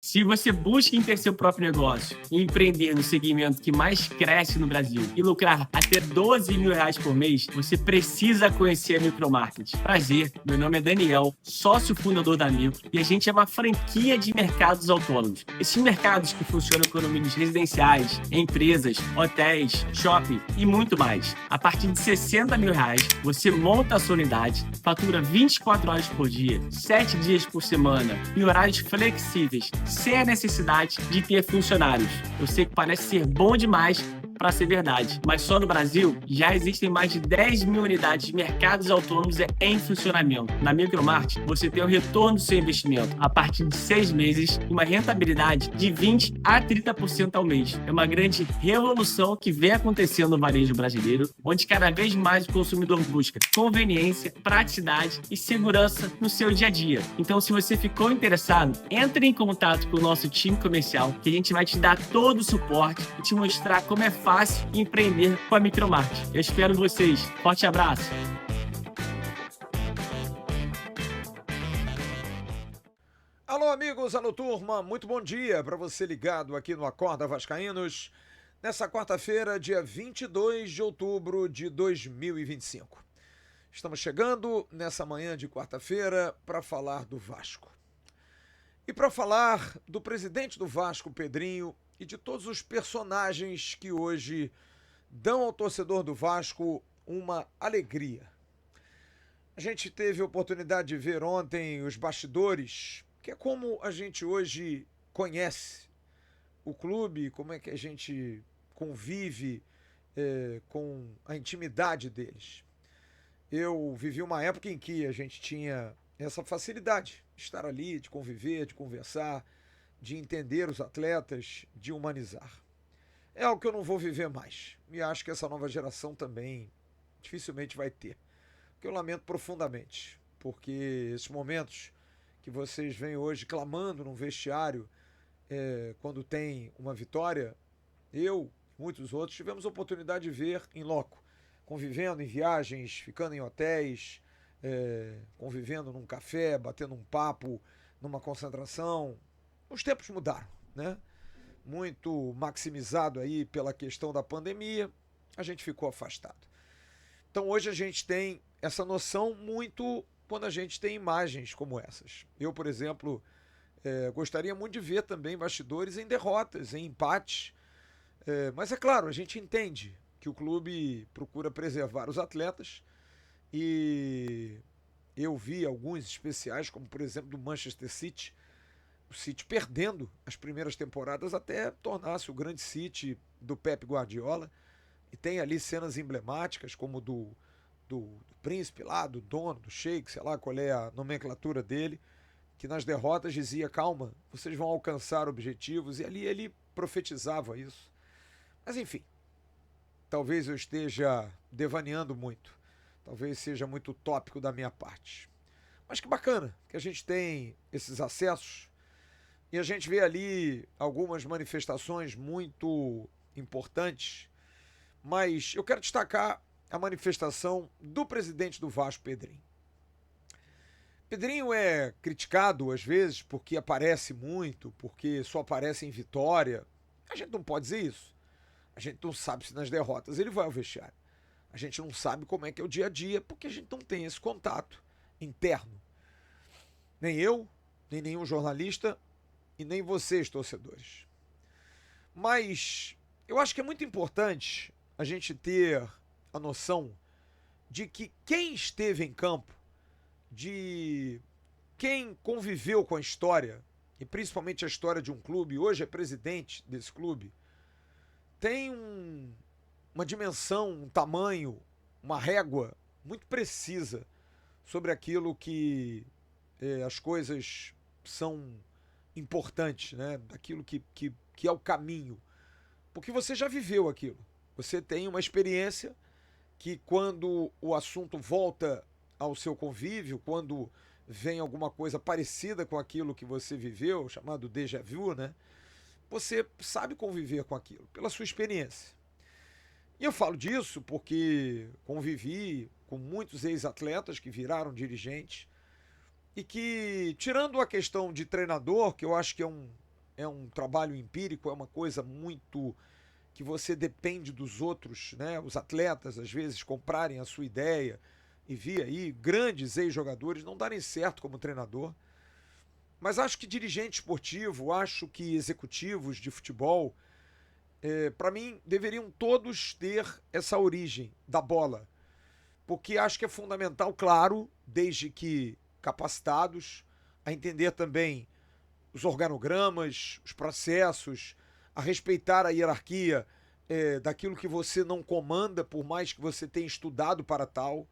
Se você busca em ter seu próprio negócio e empreender no segmento que mais cresce no Brasil e lucrar até R$ 12 mil por mês, você precisa conhecer a Micromarket. Prazer, meu nome é Daniel, sócio fundador da Micro, e a gente é uma franquia de mercados autônomos. Esses mercados que funcionam com condomínios residenciais, empresas, hotéis, shopping e muito mais. A partir de R$ 60 mil, você monta a sua unidade, fatura 24 horas por dia, 7 dias por semana, em horários flexíveis, sem a necessidade de ter funcionários. Eu sei que parece ser bom demais para ser verdade, mas só no Brasil já existem mais de 10 mil unidades de mercados autônomos em funcionamento. Na Micromarket, você tem o retorno do seu investimento a partir de 6 meses e uma rentabilidade de 20 a 30% ao mês. É uma grande revolução que vem acontecendo no varejo brasileiro, onde cada vez mais o consumidor busca conveniência, praticidade e segurança no seu dia a dia. Então, se você ficou interessado, entre em contato com o nosso time comercial, que a gente vai te dar todo o suporte e te mostrar como é fácil empreender com a Micromarket. Eu espero vocês. Forte abraço. Alô, amigos, alô, turma. Muito bom dia para você ligado aqui no Acorda Vascaínos, nessa quarta-feira, dia 22 de outubro de 2025. Estamos chegando nessa manhã de quarta-feira para falar do Vasco. E para falar do presidente do Vasco, Pedrinho, e de todos os personagens que hoje dão ao torcedor do Vasco uma alegria. A gente teve a oportunidade de ver ontem os bastidores, que é como a gente hoje conhece o clube, como é que a gente convive com a intimidade deles. Eu vivi uma época em que a gente tinha essa facilidade de estar ali, de conviver, de conversar, de entender os atletas, de humanizar. É algo que eu não vou viver mais. E acho que essa nova geração também dificilmente vai ter. Que eu lamento profundamente, porque esses momentos que vocês vêm hoje clamando num vestiário, quando tem uma vitória, eu, muitos outros, tivemos a oportunidade de ver em loco, convivendo em viagens, ficando em hotéis, convivendo num café, batendo um papo, numa concentração. Os tempos mudaram, né? Muito maximizado aí pela questão da pandemia, a gente ficou afastado. Então hoje a gente tem essa noção muito quando a gente tem imagens como essas. Eu, por exemplo, gostaria muito de ver também bastidores em derrotas, em empates. Mas é claro, a gente entende que o clube procura preservar os atletas e eu vi alguns especiais, como por exemplo do Manchester City, o City perdendo as primeiras temporadas até tornar-se o grande City do Pep Guardiola. E tem ali cenas emblemáticas, como do príncipe lá, do dono, do sheik, sei lá qual é a nomenclatura dele, que nas derrotas dizia, calma, vocês vão alcançar objetivos, e ali ele profetizava isso. Mas enfim, talvez eu esteja devaneando muito, talvez seja muito utópico da minha parte. Mas que bacana que a gente tem esses acessos, e a gente vê ali algumas manifestações muito importantes, mas eu quero destacar a manifestação do presidente do Vasco, Pedrinho. Pedrinho é criticado às vezes porque aparece muito, porque só aparece em vitória. A gente não pode dizer isso. A gente não sabe se nas derrotas ele vai ao vestiário. A gente não sabe como é que é o dia a dia, porque a gente não tem esse contato interno. Nem eu, nem nenhum jornalista, e nem vocês, torcedores. Mas eu acho que é muito importante a gente ter a noção de que quem esteve em campo, de quem conviveu com a história, e principalmente a história de um clube, hoje é presidente desse clube, tem uma dimensão, um tamanho, uma régua muito precisa sobre aquilo que as coisas são importantes, né? Daquilo que é o caminho. Porque você já viveu aquilo. Você tem uma experiência que quando o assunto volta ao seu convívio, quando vem alguma coisa parecida com aquilo que você viveu, chamado déjà vu, né? Você sabe conviver com aquilo, pela sua experiência. E eu falo disso porque convivi com muitos ex-atletas que viraram dirigentes e que, tirando a questão de treinador, que eu acho que é um trabalho empírico, é uma coisa muito que você depende dos outros, né? Os atletas, às vezes, comprarem a sua ideia e vi aí grandes ex-jogadores não darem certo como treinador. Mas acho que dirigente esportivo, acho que executivos de futebol, para mim, deveriam todos ter essa origem da bola. Porque acho que é fundamental, claro, desde que capacitados, a entender também os organogramas, os processos, a respeitar a hierarquia daquilo que você não comanda, por mais que você tenha estudado para tal,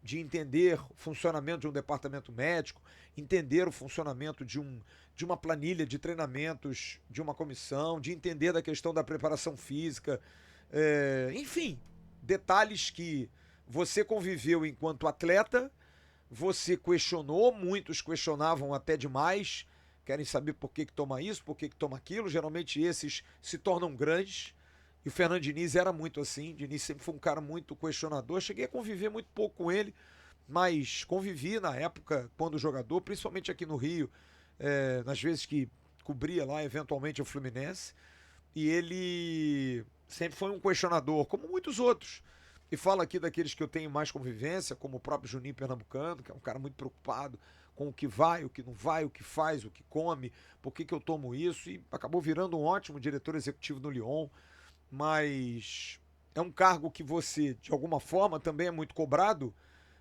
de entender o funcionamento de um departamento médico, entender o funcionamento de uma planilha de treinamentos de uma comissão, de entender da questão da preparação física, enfim, detalhes que você conviveu enquanto atleta, você questionou, muitos questionavam até demais, querem saber por que toma isso, por que toma aquilo, geralmente esses se tornam grandes, e o Fernando Diniz era muito assim, Diniz sempre foi um cara muito questionador, cheguei a conviver muito pouco com ele, mas convivi na época, quando jogador, principalmente aqui no Rio, nas vezes que cobria lá eventualmente o Fluminense, e ele sempre foi um questionador, como muitos outros. E falo aqui daqueles que eu tenho mais convivência, como o próprio Juninho Pernambucano, que é um cara muito preocupado com o que vai, o que não vai, o que faz, o que come, por que eu tomo isso, e acabou virando um ótimo diretor executivo no Lyon, mas é um cargo que você, de alguma forma, também é muito cobrado,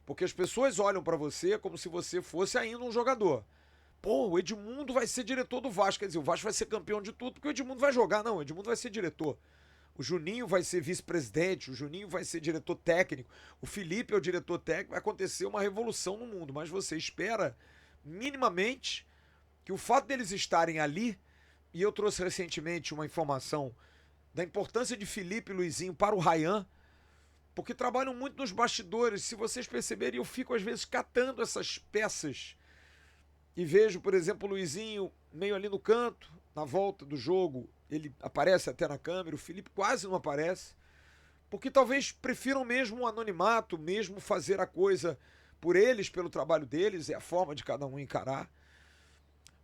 porque as pessoas olham para você como se você fosse ainda um jogador. Pô, o Edmundo vai ser diretor do Vasco, quer dizer, o Vasco vai ser campeão de tudo porque o Edmundo vai jogar. Não, o Edmundo vai ser diretor. O Juninho vai ser vice-presidente, o Juninho vai ser diretor técnico, o Felipe é o diretor técnico, vai acontecer uma revolução no mundo, mas você espera minimamente que o fato deles estarem ali, e eu trouxe recentemente uma informação da importância de Felipe e Luizinho para o Ryan, porque trabalham muito nos bastidores. Se vocês perceberem, eu fico às vezes catando essas peças e vejo, por exemplo, o Luizinho meio ali no canto, na volta do jogo, ele aparece até na câmera, o Felipe quase não aparece, porque talvez prefiram mesmo um anonimato, mesmo fazer a coisa por eles, pelo trabalho deles, é a forma de cada um encarar.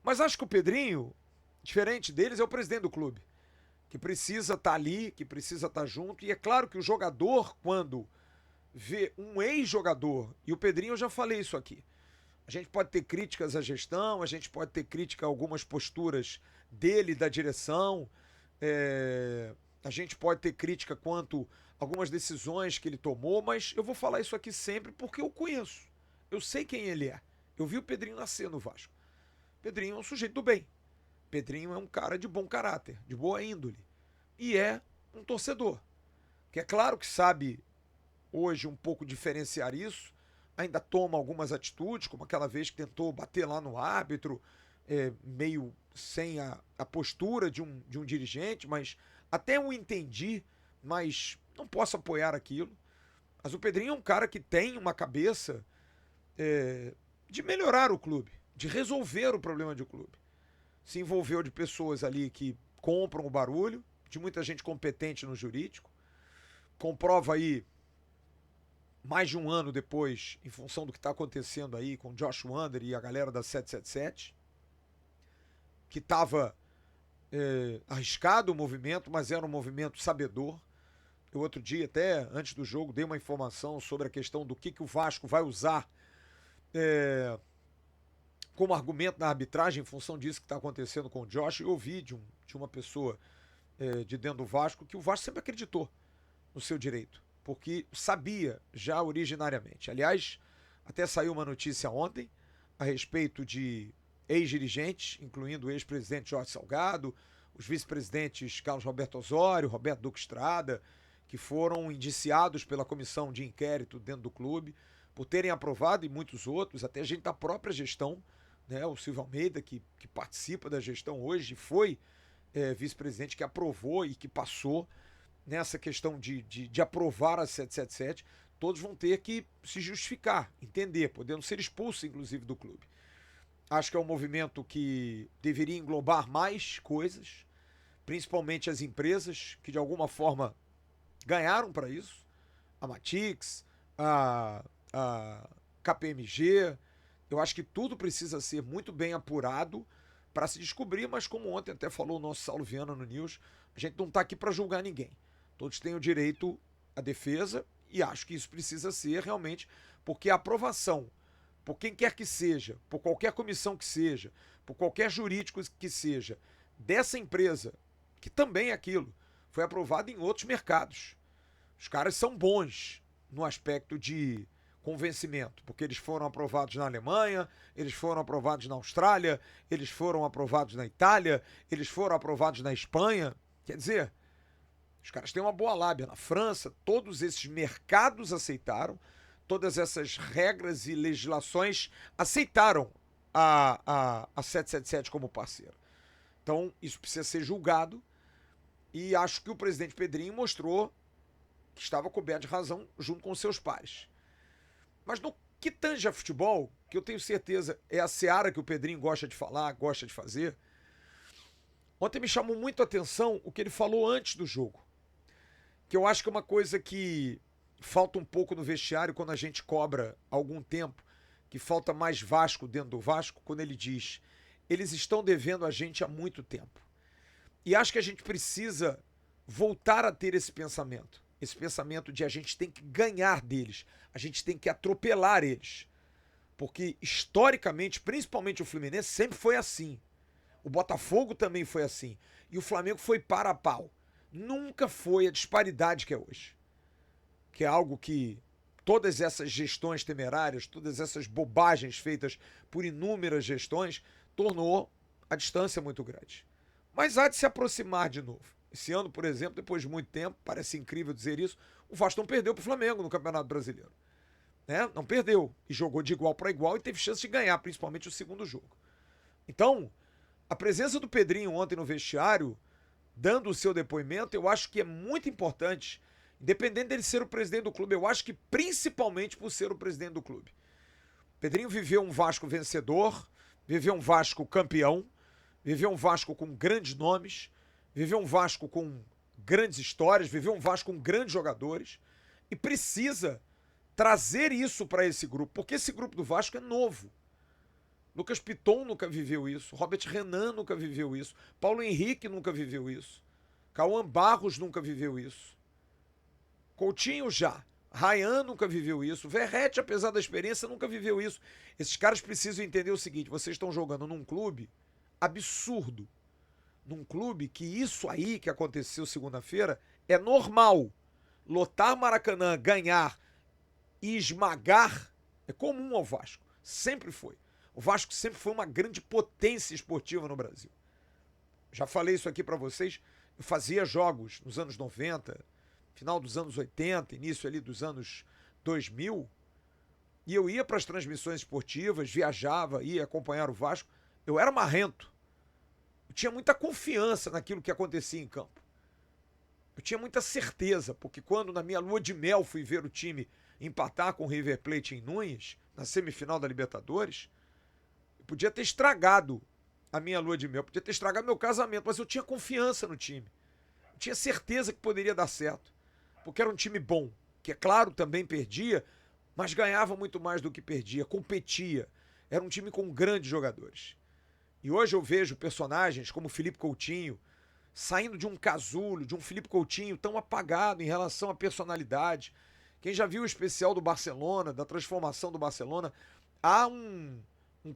Mas acho que o Pedrinho, diferente deles, é o presidente do clube, que precisa estar ali, que precisa estar junto, e é claro que o jogador, quando vê um ex-jogador, e o Pedrinho eu já falei isso aqui, a gente pode ter críticas à gestão, a gente pode ter crítica a algumas posturas dele, da direção, a gente pode ter crítica quanto a algumas decisões que ele tomou, mas eu vou falar isso aqui sempre porque eu conheço. Eu sei quem ele é. Eu vi o Pedrinho nascer no Vasco. Pedrinho é um sujeito do bem. Pedrinho é um cara de bom caráter, de boa índole. E é um torcedor. Que é claro que sabe hoje um pouco diferenciar isso, ainda toma algumas atitudes, como aquela vez que tentou bater lá no árbitro, meio sem a postura de um dirigente, mas até eu entendi, mas não posso apoiar aquilo. Mas o Pedrinho é um cara que tem uma cabeça de melhorar o clube, de resolver o problema do clube. Se envolveu de pessoas ali que compram o barulho, de muita gente competente no jurídico, comprova aí mais de um ano depois, em função do que está acontecendo aí com o Josh Wander e a galera da 777, que estava arriscado o movimento, mas era um movimento sabedor. Eu outro dia, até antes do jogo, dei uma informação sobre a questão do que o Vasco vai usar como argumento na arbitragem em função disso que está acontecendo com o Josh. Eu ouvi de uma pessoa de dentro do Vasco que o Vasco sempre acreditou no seu direito, porque sabia já originariamente. Aliás, até saiu uma notícia ontem a respeito de ex-dirigentes, incluindo o ex-presidente Jorge Salgado, os vice-presidentes Carlos Roberto Osório, Roberto Duque Estrada, que foram indiciados pela comissão de inquérito dentro do clube, por terem aprovado, e muitos outros, até gente da própria gestão, né, o Silvio Almeida, que participa da gestão hoje, foi vice-presidente, que aprovou e que passou nessa questão de aprovar a 777, todos vão ter que se justificar, entender, podendo ser expulsos, inclusive, do clube. Acho que é um movimento que deveria englobar mais coisas, principalmente as empresas, que de alguma forma ganharam para isso. A Matix, a KPMG. Eu acho que tudo precisa ser muito bem apurado para se descobrir, mas como ontem até falou o nosso Saulo Viana no News, a gente não está aqui para julgar ninguém. Todos têm o direito à defesa e acho que isso precisa ser realmente, porque a aprovação, por quem quer que seja, por qualquer comissão que seja, por qualquer jurídico que seja, dessa empresa, que também é aquilo, foi aprovado em outros mercados. Os caras são bons no aspecto de convencimento, porque eles foram aprovados na Alemanha, eles foram aprovados na Austrália, eles foram aprovados na Itália, eles foram aprovados na Espanha. Quer dizer, os caras têm uma boa lábia. Na França, todos esses mercados aceitaram, todas essas regras e legislações aceitaram a 777 como parceiro. Então, isso precisa ser julgado e acho que o presidente Pedrinho mostrou que estava coberto de razão junto com seus pares. Mas no que tange a futebol, que eu tenho certeza é a seara que o Pedrinho gosta de falar, gosta de fazer, ontem me chamou muito a atenção o que ele falou antes do jogo. Que eu acho que é uma coisa que falta um pouco no vestiário quando a gente cobra há algum tempo, que falta mais Vasco dentro do Vasco, quando ele diz: eles estão devendo a gente há muito tempo. E acho que a gente precisa voltar a ter esse pensamento de a gente tem que ganhar deles, a gente tem que atropelar eles. Porque historicamente, principalmente o Fluminense, sempre foi assim. O Botafogo também foi assim. E o Flamengo foi para a pau. Nunca foi a disparidade que é hoje. Que é algo que todas essas gestões temerárias, todas essas bobagens feitas por inúmeras gestões, tornou a distância muito grande. Mas há de se aproximar de novo. Esse ano, por exemplo, depois de muito tempo, parece incrível dizer isso, o Vasco não perdeu para o Flamengo no Campeonato Brasileiro. Né? Não perdeu. E jogou de igual para igual e teve chance de ganhar, principalmente o segundo jogo. Então, a presença do Pedrinho ontem no vestiário, dando o seu depoimento, eu acho que é muito importante, independente dele ser o presidente do clube, eu acho que principalmente por ser o presidente do clube. Pedrinho viveu um Vasco vencedor, viveu um Vasco campeão, viveu um Vasco com grandes nomes, viveu um Vasco com grandes histórias, viveu um Vasco com grandes jogadores e precisa trazer isso para esse grupo, porque esse grupo do Vasco é novo. Lucas Piton nunca viveu isso, Robert Renan nunca viveu isso, Paulo Henrique nunca viveu isso, Cauã Barros nunca viveu isso, Coutinho já, Ryan nunca viveu isso, Verratti, apesar da experiência, nunca viveu isso. Esses caras precisam entender o seguinte: vocês estão jogando num clube absurdo, num clube que isso aí que aconteceu segunda-feira é normal. Lotar Maracanã, ganhar e esmagar é comum ao Vasco. Sempre foi. O Vasco sempre foi uma grande potência esportiva no Brasil. Já falei isso aqui para vocês. Eu fazia jogos nos anos 90, final dos anos 80, início ali dos anos 2000, e eu ia para as transmissões esportivas, viajava, ia acompanhar o Vasco. Eu era marrento. Eu tinha muita confiança naquilo que acontecia em campo. Eu tinha muita certeza, porque quando na minha lua de mel fui ver o time empatar com o River Plate em Núñez, na semifinal da Libertadores, eu podia ter estragado a minha lua de mel, podia ter estragado meu casamento, mas eu tinha confiança no time. Eu tinha certeza que poderia dar certo, porque era um time bom, que é claro também perdia, mas ganhava muito mais do que perdia, competia. Era um time com grandes jogadores. E hoje eu vejo personagens como Felipe Coutinho saindo de um casulo, de um Felipe Coutinho tão apagado em relação à personalidade. Quem já viu o especial do Barcelona, da transformação do Barcelona, há um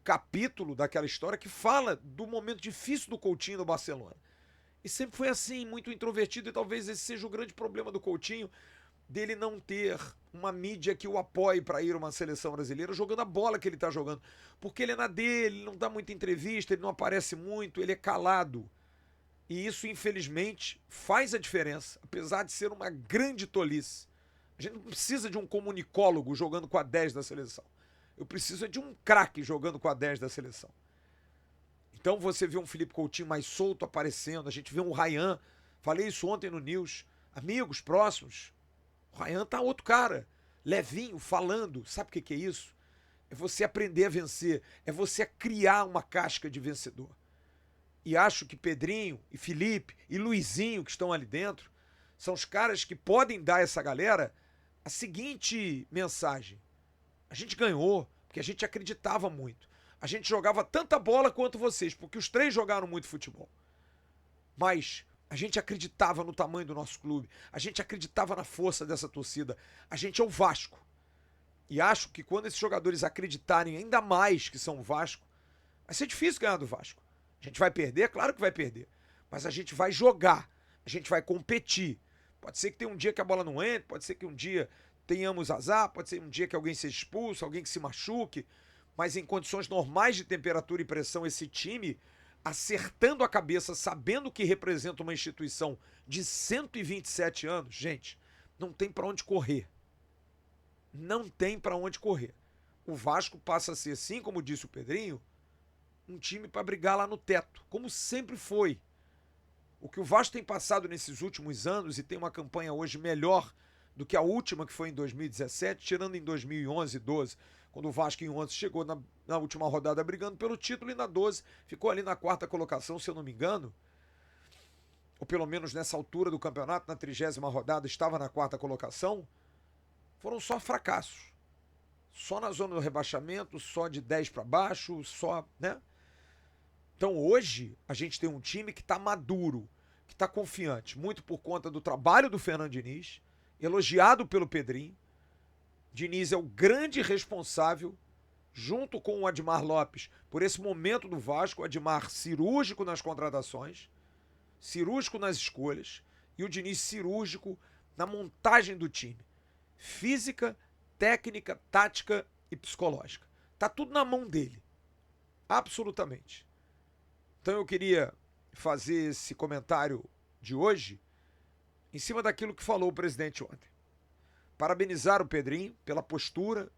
capítulo daquela história que fala do momento difícil do Coutinho no Barcelona. E sempre foi assim, muito introvertido, e talvez esse seja o grande problema do Coutinho, dele não ter uma mídia que o apoie para ir a uma seleção brasileira jogando a bola que ele está jogando. Porque ele é na dele, ele não dá muita entrevista, ele não aparece muito, ele é calado. E isso, infelizmente, faz a diferença, apesar de ser uma grande tolice. A gente não precisa de um comunicólogo jogando com a 10 da seleção. Eu preciso de um craque jogando com a 10 da seleção. Então você vê um Felipe Coutinho mais solto aparecendo, a gente vê um Ryan, falei isso ontem no News, amigos próximos. O Ryan tá outro cara, levinho, falando. Sabe o que é isso? É você aprender a vencer, é você criar uma casca de vencedor. E acho que Pedrinho e Felipe e Luizinho que estão ali dentro São os caras que podem dar a essa galera a seguinte mensagem: a gente ganhou porque a gente acreditava muito. A gente jogava tanta bola quanto vocês, porque os três jogaram muito futebol. Mas a gente acreditava no tamanho do nosso clube. A gente acreditava na força dessa torcida. A gente é o Vasco. E acho que quando esses jogadores acreditarem ainda mais que são o Vasco, vai ser difícil ganhar do Vasco. A gente vai perder? Claro que vai perder. Mas a gente vai jogar. A gente vai competir. Pode ser que tenha um dia que a bola não entre, pode ser que um dia tenhamos azar, pode ser um dia que alguém seja expulso, alguém que se machuque, mas em condições normais de temperatura e pressão, esse time, acertando a cabeça, sabendo que representa uma instituição de 127 anos, gente, não tem para onde correr. Não tem para onde correr. O Vasco passa a ser, assim como disse o Pedrinho, um time para brigar lá no teto, como sempre foi. O que o Vasco tem passado nesses últimos anos e tem uma campanha hoje melhor do que a última, que foi em 2017, tirando em 2011 e 12, quando o Vasco em 11 chegou na última rodada brigando pelo título e na 12 ficou ali na quarta colocação, se eu não me engano, ou pelo menos nessa altura do campeonato, na 30ª rodada, estava na quarta colocação. Foram só fracassos. Só na zona do rebaixamento, só de 10 para baixo, só, né? Então hoje a gente tem um time que está maduro, que está confiante, muito por conta do trabalho do Fernando Diniz, elogiado pelo Pedrinho. Diniz é o grande responsável, junto com o Admar Lopes, por esse momento do Vasco. O Admar cirúrgico nas contratações, cirúrgico nas escolhas, e o Diniz cirúrgico na montagem do time. Física, técnica, tática e psicológica. Tá tudo na mão dele. Absolutamente. Então eu queria fazer esse comentário de hoje em cima daquilo que falou o presidente ontem. Parabenizar o Pedrinho pela postura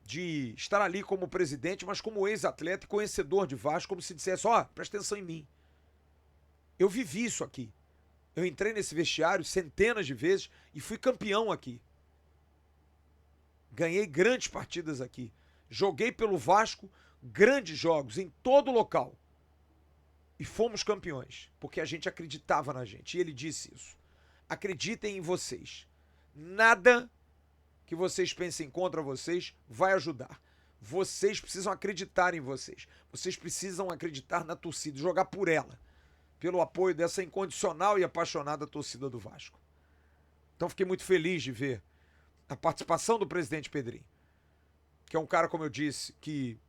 de estar ali como presidente, mas como ex-atleta e conhecedor de Vasco, como se dissesse, presta atenção em mim. Eu vivi isso aqui. Eu entrei nesse vestiário centenas de vezes e fui campeão aqui. Ganhei grandes partidas aqui. Joguei pelo Vasco grandes jogos em todo local. E fomos campeões, porque a gente acreditava na gente. E ele disse isso. Acreditem em vocês. Nada que vocês pensem contra vocês vai ajudar. Vocês precisam acreditar em vocês. Vocês precisam acreditar na torcida, jogar por ela. Pelo apoio dessa incondicional e apaixonada torcida do Vasco. Então fiquei muito feliz de ver a participação do presidente Pedrinho, que é um cara, como eu disse, que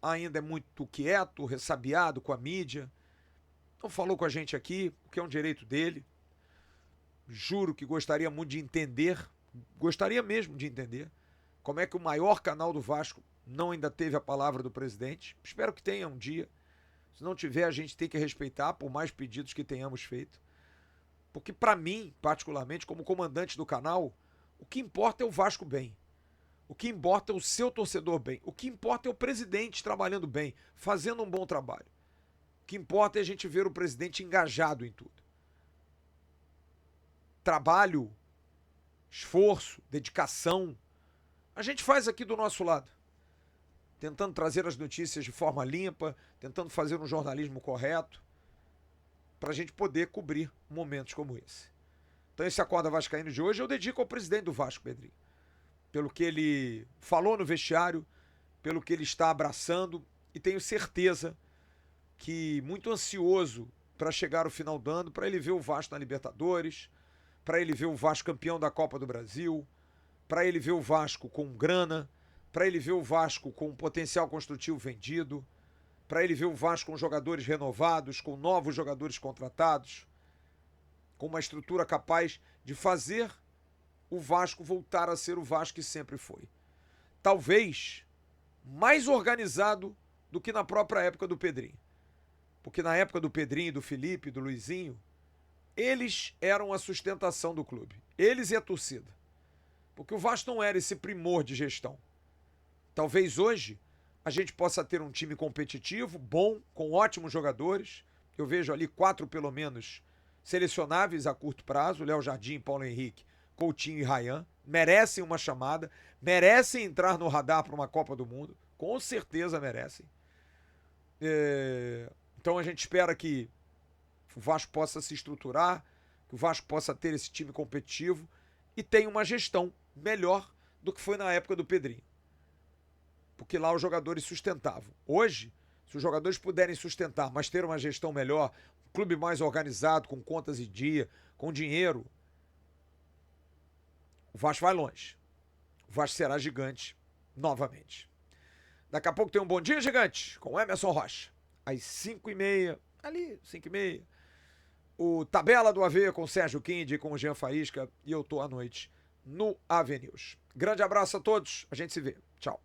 ainda é muito quieto, ressabiado com a mídia. Não falou com a gente aqui, o que é um direito dele. Juro que gostaria muito de entender, gostaria mesmo de entender, como é que o maior canal do Vasco não ainda teve a palavra do presidente. Espero que tenha um dia. Se não tiver, a gente tem que respeitar, por mais pedidos que tenhamos feito. Porque para mim, particularmente, como comandante do canal, o que importa é o Vasco bem. O que importa é o seu torcedor bem. O que importa é o presidente trabalhando bem, fazendo um bom trabalho. O que importa é a gente ver o presidente engajado em tudo. Trabalho, esforço, dedicação, a gente faz aqui do nosso lado. Tentando trazer as notícias de forma limpa, tentando fazer um jornalismo correto, para a gente poder cobrir momentos como esse. Então esse Acorda Vascaíno de hoje eu dedico ao presidente do Vasco, Pedrinho. Pelo que ele falou no vestiário, pelo que ele está abraçando, e tenho certeza que muito ansioso para chegar ao final do ano, para ele ver o Vasco na Libertadores, para ele ver o Vasco campeão da Copa do Brasil, para ele ver o Vasco com grana, para ele ver o Vasco com potencial construtivo vendido, para ele ver o Vasco com jogadores renovados, com novos jogadores contratados, com uma estrutura capaz de fazer o Vasco voltar a ser o Vasco que sempre foi. Talvez mais organizado do que na própria época do Pedrinho. Porque na época do Pedrinho, do Felipe, do Luizinho, eles eram a sustentação do clube. Eles e a torcida. Porque o Vasco não era esse primor de gestão. Talvez hoje a gente possa ter um time competitivo, bom, com ótimos jogadores. Eu vejo ali 4 pelo menos selecionáveis a curto prazo, Léo Jardim, Paulo Henrique, Coutinho e Ryan. Merecem uma chamada, merecem entrar no radar para uma Copa do Mundo. Com certeza merecem. Então a gente espera que que o Vasco possa se estruturar, que o Vasco possa ter esse time competitivo e tenha uma gestão melhor do que foi na época do Pedrinho. Porque lá os jogadores sustentavam. Hoje, se os jogadores puderem sustentar, mas ter uma gestão melhor, um clube mais organizado, com contas em dia, com dinheiro, o Vasco vai longe. O Vasco será gigante novamente. Daqui a pouco tem um Bom Dia Gigante com Emerson Rocha. Às 5h30, ali, 5h30. O Tabela do AV com Sérgio Kinde, com o Jean Faísca. E eu tô à noite no AV News. Grande abraço a todos. A gente se vê. Tchau.